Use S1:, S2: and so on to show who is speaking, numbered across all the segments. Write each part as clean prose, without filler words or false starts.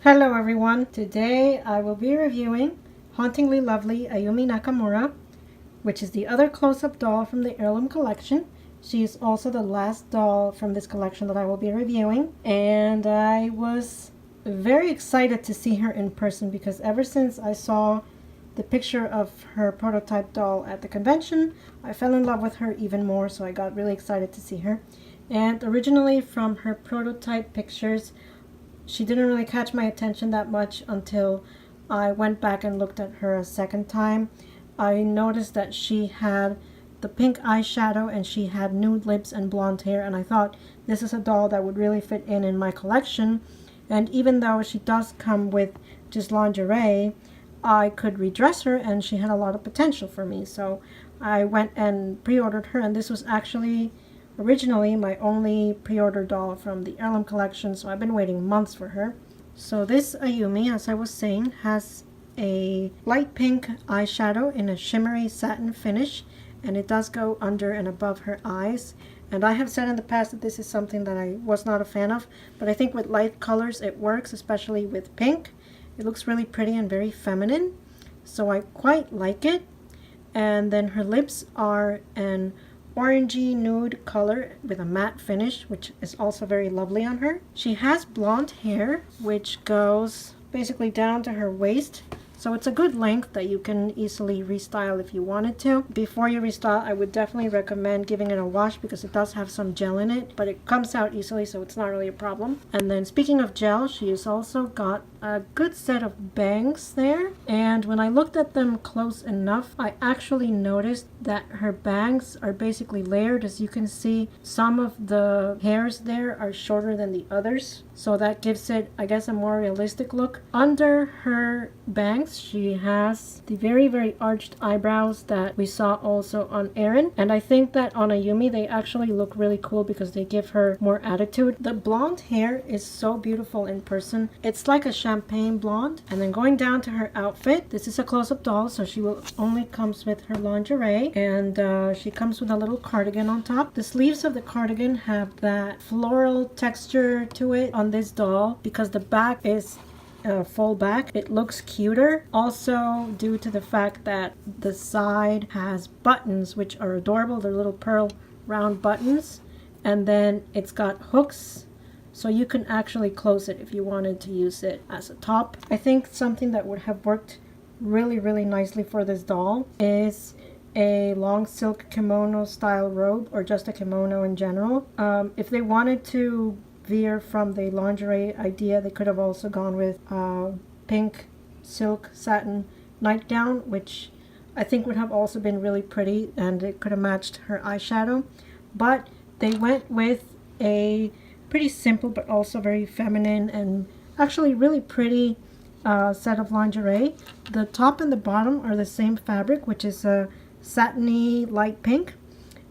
S1: Hello everyone, today I will be reviewing Hauntingly Lovely Ayumi Nakamura, which is the other close-up doll from the Heirloom collection. She is also the last doll from this collection that I will be reviewing, and I was very excited to see her in person because ever since I saw the picture of her prototype doll at the convention, I fell in love with her even more, so I got really excited to see her. And originally from her prototype pictures, she didn't really catch my attention that much until I went back and looked at her a second time. I noticed that she had the pink eyeshadow and she had nude lips and blonde hair, and I thought this is a doll that would really fit in my collection. And even though she does come with just lingerie, I could redress her and she had a lot of potential for me. So I went and pre-ordered her, and this was actually originally my only pre-order doll from the Heirloom collection, so I've been waiting months for her. So this Ayumi, as I was saying, has a light pink eyeshadow in a shimmery satin finish, and it does go under and above her eyes. And I have said in the past that this is something that I was not a fan of, but I think with light colors it works, especially with pink. It looks really pretty and very feminine, so I quite like it. And then her lips are an orangey nude color with a matte finish, which is also very lovely on her. She has blonde hair which goes basically down to her waist, so it's a good length that you can easily restyle if you wanted to. Before you restyle, I would definitely recommend giving it a wash because it does have some gel in it, but it comes out easily, so it's not really a problem. And then speaking of gel, she has also got a good set of bangs there, and when I looked at them close enough, I actually noticed that her bangs are basically layered. As you can see, some of the hairs there are shorter than the others, so that gives it, I guess, a more realistic look. Under her bangs, she has the very arched eyebrows that we saw also on Erin, and I think that on Ayumi they actually look really cool because they give her more attitude. The blonde hair is so beautiful in person. It's like a champagne blonde. And then going down to her outfit, this is a close-up doll, so she will only comes with her lingerie, and she comes with a little cardigan on top. The sleeves of the cardigan have that floral texture to it on this doll because the back is full back. It looks cuter, also due to the fact that the side has buttons which are adorable. They're little pearl round buttons, and then it's got hooks, so you can actually close it if you wanted to use it as a top. I think something that would have worked really nicely for this doll is a long silk kimono style robe, or just a kimono in general. If they wanted to veer from the lingerie idea, they could have also gone with pink silk satin nightgown, which I think would have also been really pretty, and it could have matched her eyeshadow. But they went with a pretty simple but also very feminine and actually really pretty set of lingerie. The top and the bottom are the same fabric, which is a satiny light pink,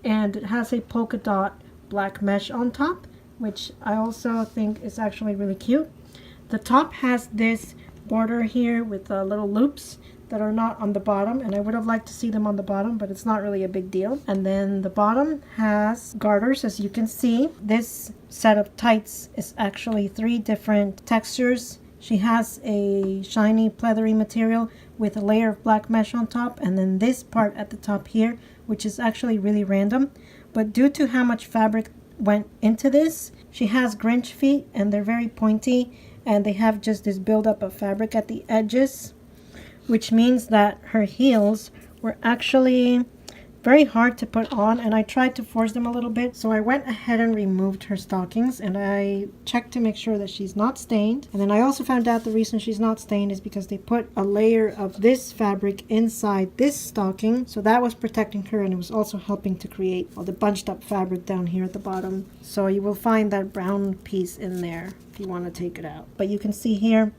S1: and it has a polka dot black mesh on top, which I also think is actually really cute. The top has this border here with little loops that are not on the bottom, and I would have liked to see them on the bottom, but it's not really a big deal. And then the bottom has garters, as you can see. This set of tights is actually 3 different textures. She has a shiny pleathery material with a layer of black mesh on top, and then this part at the top here, which is actually really random, but due to how much fabric went into this, she has Grinch feet, and they're very pointy, and they have just this buildup of fabric at the edges, which means that her heels were actually very hard to put on, and I tried to force them a little bit. So I went ahead and removed her stockings, and I checked to make sure that she's not stained. And then I also found out the reason she's not stained is because they put a layer of this fabric inside this stocking, so that was protecting her, and it was also helping to create all the bunched up fabric down here at the bottom. So you will find that brown piece in there if you want to take it out. But you can see here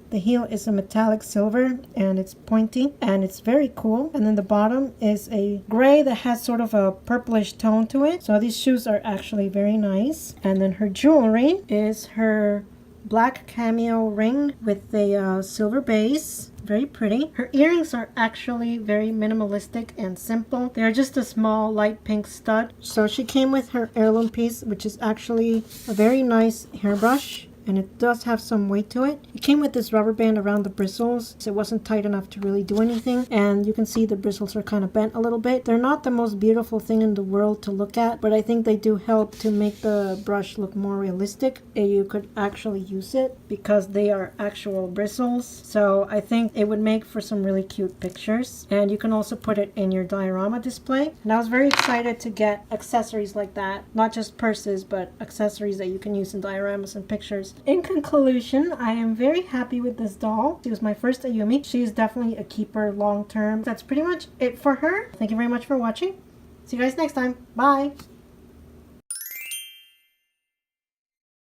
S1: the heel is a metallic silver, and it's pointy, and it's very cool. And then the bottom is a gray that has sort of a purplish tone to it. So these shoes are actually very nice. And then her jewelry is her black cameo ring with a silver base. Very pretty. Her earrings are actually very minimalistic and simple. They're just a small light pink stud. So she came with her heirloom piece, which is actually a very nice hairbrush and it does have some weight to it. It came with this rubber band around the bristles, so it wasn't tight enough to really do anything, and you can see the bristles are kind of bent a little bit. They're not the most beautiful thing in the world to look at, but I think they do help to make the brush look more realistic. You could actually use it because they are actual bristles, so I think it would make for some really cute pictures, and you can also put it in your diorama display. And I was very excited to get accessories like that, not just purses, but accessories that you can use in dioramas and pictures. In conclusion, I am very happy with this doll. She was my first Ayumi. She is definitely a keeper long term. That's pretty much it for her. Thank you very much for watching. See you guys next time. Bye!